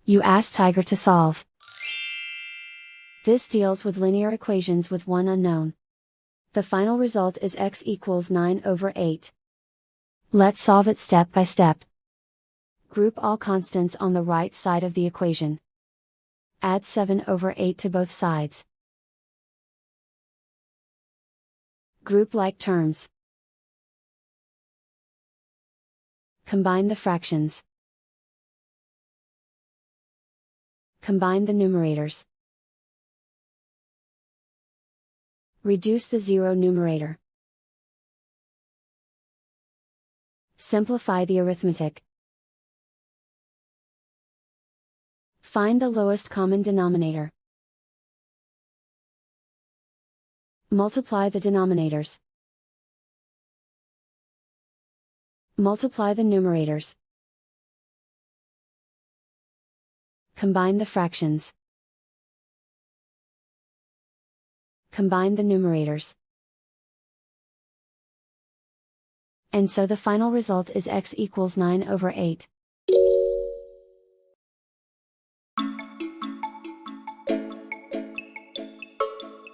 You ask Tiger to solve. This deals with linear equations with one unknown. The final result is x equals 9/8. Let's solve it step by step. Group all constants on the right side of the equation. Add 7/8 to both sides. Group like terms. Combine the fractions. Combine the numerators. Reduce the zero numerator. Simplify the arithmetic. Find the lowest common denominator. Multiply the denominators. Multiply the numerators. Combine the fractions. Combine the numerators. And so the final result is x equals 9/8.